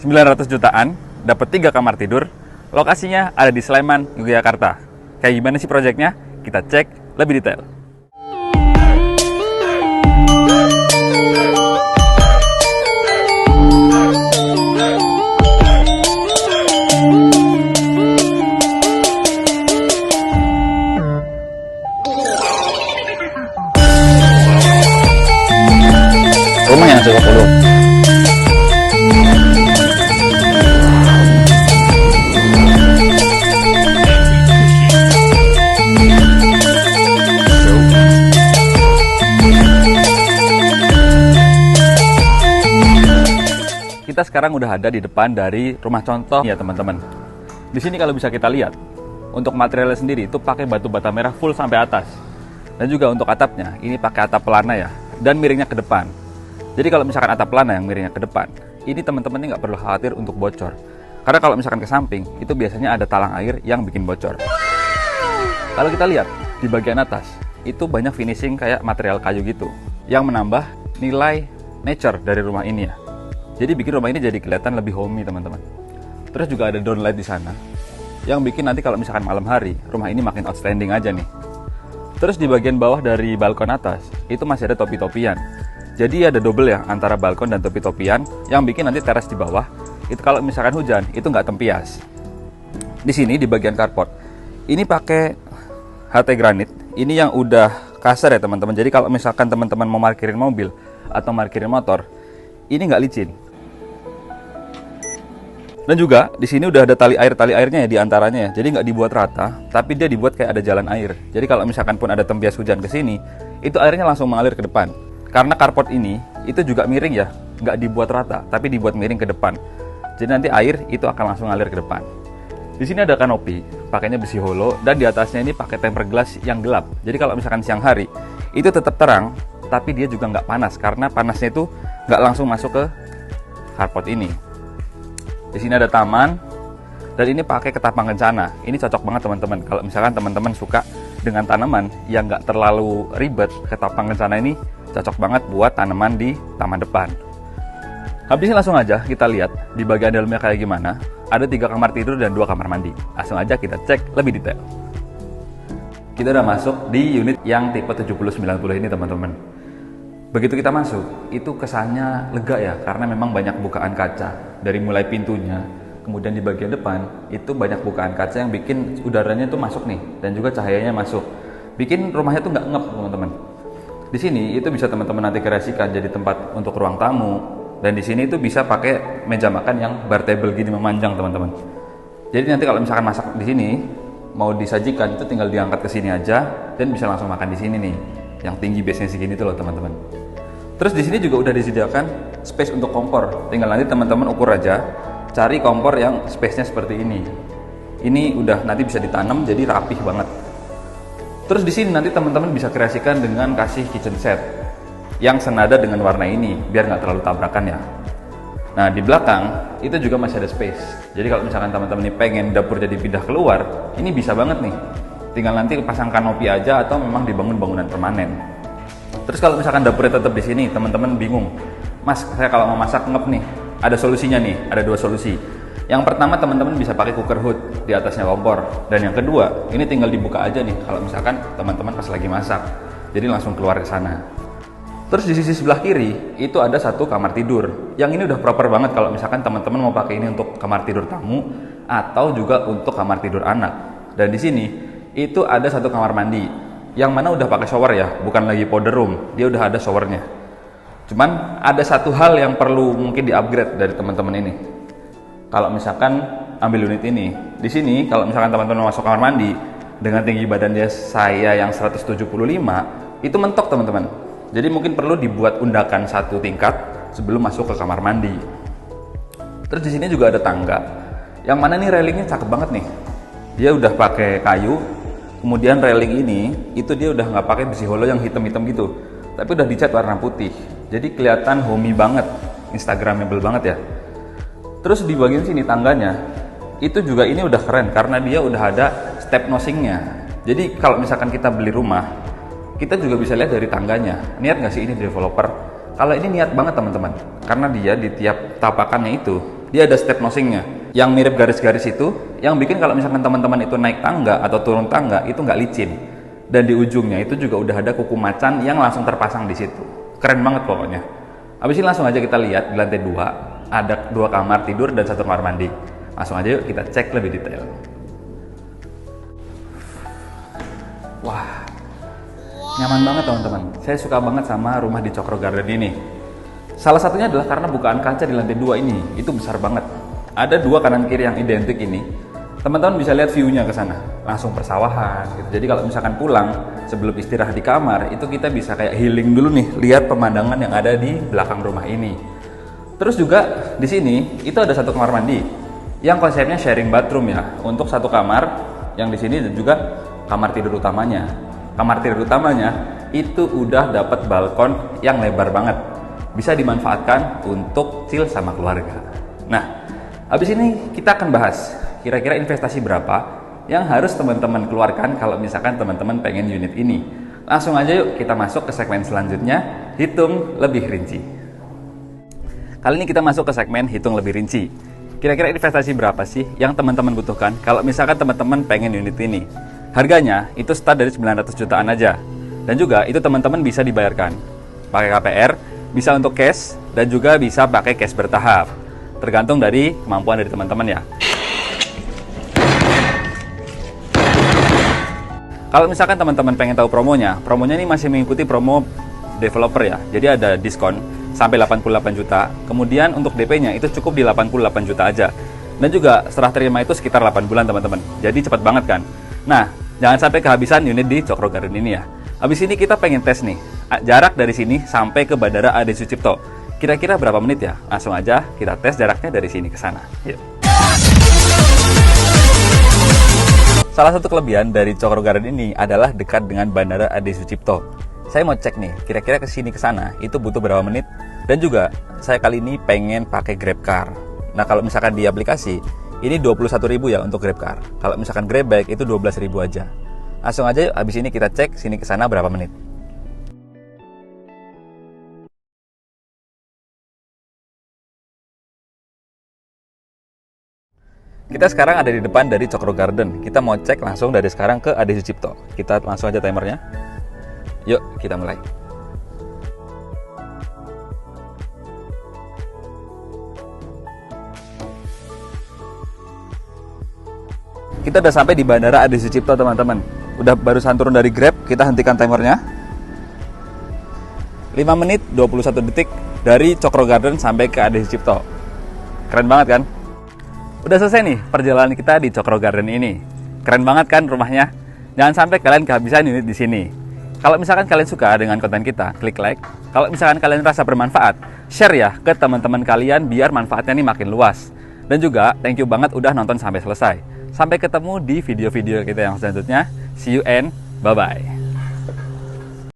900 jutaan, dapat 3 kamar tidur, lokasinya ada di Sleman, Yogyakarta. Kayak gimana sih proyeknya? Kita cek lebih detail. Rumah yang cukup dulu. Kita sekarang udah ada di depan dari rumah contoh ya teman-teman. Di sini kalau bisa kita lihat, untuk materialnya sendiri itu pakai batu bata merah full sampai atas. Dan juga untuk atapnya, ini pakai atap pelana ya, dan miringnya ke depan. Jadi kalau misalkan atap pelana yang miringnya ke depan, ini teman-teman ini nggak perlu khawatir untuk bocor. Karena kalau misalkan ke samping, itu biasanya ada talang air yang bikin bocor. Kalau kita lihat di bagian atas, itu banyak finishing kayak material kayu gitu, yang menambah nilai nature dari rumah ini ya. Jadi bikin rumah ini jadi kelihatan lebih homey teman-teman. Terus juga ada downlight di sana, yang bikin nanti kalau misalkan malam hari, rumah ini makin outstanding aja nih. Terus di bagian bawah dari balkon atas, itu masih ada topi-topian. Jadi ada double ya antara balkon dan topi-topian, yang bikin nanti teras di bawah, itu kalau misalkan hujan, itu nggak tempias. Di sini di bagian carport, ini pakai HT granit, ini yang udah kasar ya teman-teman. Jadi kalau misalkan teman-teman mau parkirin mobil atau parkirin motor, ini nggak licin. Dan juga di sini udah ada tali airnya ya di antaranya ya. Jadi nggak dibuat rata, tapi dia dibuat kayak ada jalan air. Jadi kalau misalkan pun ada tembias hujan ke sini, itu airnya langsung mengalir ke depan. Karena carport ini itu juga miring ya, nggak dibuat rata, tapi dibuat miring ke depan. Jadi nanti air itu akan langsung ngalir ke depan. Di sini ada kanopi, pakainya besi holo, dan di atasnya ini pakai tempered glass yang gelap. Jadi kalau misalkan siang hari itu tetap terang, tapi dia juga nggak panas karena panasnya itu nggak langsung masuk ke carport ini. Di sini ada taman, dan ini pakai ketapang kencana. Ini cocok banget teman-teman. Kalau misalkan teman-teman suka dengan tanaman yang nggak terlalu ribet, ketapang kencana ini cocok banget buat tanaman di taman depan. Habisnya langsung aja kita lihat di bagian dalamnya kayak gimana. Ada 3 kamar tidur dan 2 kamar mandi. Langsung aja kita cek lebih detail. Kita udah masuk di unit yang tipe 7090 ini teman-teman. Begitu kita masuk, itu kesannya lega ya, karena memang banyak bukaan kaca. Dari mulai pintunya, kemudian di bagian depan, itu banyak bukaan kaca yang bikin udaranya itu masuk nih, dan juga cahayanya masuk. Bikin rumahnya tuh nggak ngep teman-teman. Di sini itu bisa teman-teman nanti kreasikan jadi tempat untuk ruang tamu, dan di sini itu bisa pakai meja makan yang bar table gini memanjang teman-teman. Jadi nanti kalau misalkan masak di sini, mau disajikan itu tinggal diangkat ke sini aja, dan bisa langsung makan di sini nih. Yang tinggi base-nya segini tuh loh teman-teman. Terus di sini juga udah disediakan space untuk kompor. Tinggal nanti teman-teman ukur aja, cari kompor yang space-nya seperti ini. Ini udah nanti bisa ditanam jadi rapih banget. Terus di sini nanti teman-teman bisa kreasikan dengan kasih kitchen set yang senada dengan warna ini, biar nggak terlalu tabrakan ya. Nah di belakang itu juga masih ada space. Jadi kalau misalkan teman-teman ini pengen dapur jadi pindah keluar, ini bisa banget nih. Tinggal nanti pasang kanopi aja atau memang dibangun bangunan permanen. Terus kalau misalkan dapurnya tetap di sini, teman-teman bingung, Mas, saya kalau mau masak ngep nih, ada solusinya nih, ada 2 solusi. Yang pertama teman-teman bisa pakai cooker hood di atasnya kompor, dan yang kedua ini tinggal dibuka aja nih kalau misalkan teman-teman pas lagi masak, jadi langsung keluar ke sana. Terus di sisi sebelah kiri itu ada 1 kamar tidur, yang ini udah proper banget kalau misalkan teman-teman mau pakai ini untuk kamar tidur tamu atau juga untuk kamar tidur anak. Dan di sini itu ada 1 kamar mandi, yang mana udah pakai shower ya, bukan lagi powder room, dia udah ada showernya. Cuman ada 1 hal yang perlu mungkin di-upgrade dari teman-teman ini. Kalau misalkan ambil unit ini, di sini kalau misalkan teman-teman masuk kamar mandi dengan tinggi badannya saya yang 175, itu mentok teman-teman. Jadi mungkin perlu dibuat undakan 1 tingkat sebelum masuk ke kamar mandi. Terus di sini juga ada tangga, yang mana nih railingnya cakep banget nih. Dia udah pakai kayu, kemudian railing ini itu dia udah nggak pakai besi holo yang hitam-hitam gitu, tapi udah dicat warna putih. Jadi kelihatan homey banget, instagramable banget ya. Terus di bagian sini tangganya itu juga ini udah keren karena dia udah ada step nosingnya. Jadi kalau misalkan kita beli rumah, kita juga bisa lihat dari tangganya. Niat nggak sih ini developer? Kalau ini niat banget teman-teman, karena dia di tiap tapakannya itu dia ada step nosingnya yang mirip garis-garis itu, yang bikin kalau misalkan teman-teman itu naik tangga atau turun tangga itu nggak licin. Dan di ujungnya itu juga udah ada kuku macan yang langsung terpasang di situ. Keren banget pokoknya. Habis ini langsung aja kita lihat di lantai 2 ada 2 kamar tidur dan 1 kamar mandi. Langsung aja yuk kita cek lebih detail. Wah, nyaman banget teman-teman. Saya suka banget sama rumah di Cokro Garden ini. Salah satunya adalah karena bukaan kaca di lantai 2 ini itu besar banget. Ada 2 kanan kiri yang identik ini. Teman-teman bisa lihat view-nya ke sana, langsung persawahan gitu. Jadi kalau misalkan pulang sebelum istirahat di kamar, itu kita bisa kayak healing dulu nih, lihat pemandangan yang ada di belakang rumah ini. Terus juga di sini itu ada 1 kamar mandi yang konsepnya sharing bathroom ya, untuk 1 kamar yang di sini dan juga kamar tidur utamanya. Kamar tidur utamanya itu udah dapat balkon yang lebar banget, bisa dimanfaatkan untuk chill sama keluarga. Nah, habis ini kita akan bahas kira-kira investasi berapa yang harus teman-teman keluarkan kalau misalkan teman-teman pengen unit ini. Langsung aja yuk kita masuk ke segmen selanjutnya, hitung lebih rinci. Kali ini kita masuk ke segmen hitung lebih rinci. Kira-kira investasi berapa sih yang teman-teman butuhkan kalau misalkan teman-teman pengen unit ini? Harganya itu start dari 900 jutaan aja. Dan juga itu teman-teman bisa dibayarkan pakai KPR, bisa untuk cash, dan juga bisa pakai cash bertahap. Tergantung dari kemampuan dari teman-teman ya. Kalau misalkan teman-teman pengen tahu promonya ini masih mengikuti promo developer ya. Jadi ada diskon sampai 88 juta. Kemudian untuk DP-nya itu cukup di 88 juta aja. Dan juga serah terima itu sekitar 8 bulan teman-teman. Jadi cepat banget kan. Nah, jangan sampai kehabisan unit di Cokro Garden ini ya. Habis ini kita pengen tes nih, jarak dari sini sampai ke Bandara Adi Sucipto. Kira-kira berapa menit ya? Langsung aja kita tes jaraknya dari sini ke sana. Yuk. Salah satu kelebihan dari Cokro Garden ini adalah dekat dengan Bandara Adi Sucipto. Saya mau cek nih, kira-kira ke sini ke sana itu butuh berapa menit? Dan juga saya kali ini pengen pakai GrabCar. Nah, kalau misalkan di aplikasi ini 21.000 ya untuk GrabCar. Kalau misalkan GrabBike itu 12.000 aja. Langsung aja yuk, habis ini kita cek sini ke sana berapa menit. Kita sekarang ada di depan dari Cokro Garden. Kita mau cek langsung dari sekarang ke Adi Sucipto. Kita langsung aja timernya. Yuk, kita mulai. Kita udah sampai di Bandara Adi Sucipto teman-teman. Udah barusan turun dari Grab, kita hentikan timernya. 5 menit 21 detik dari Cokro Garden sampai ke Adi Sucipto. Keren banget kan? Udah selesai nih perjalanan kita di Cokro Garden ini. Keren banget kan rumahnya? Jangan sampai kalian kehabisan unit di sini. Kalau misalkan kalian suka dengan konten kita, klik like. Kalau misalkan kalian rasa bermanfaat, share ya ke teman-teman kalian biar manfaatnya nih makin luas. Dan juga thank you banget udah nonton sampai selesai. Sampai ketemu di video-video kita yang selanjutnya. See you and bye-bye.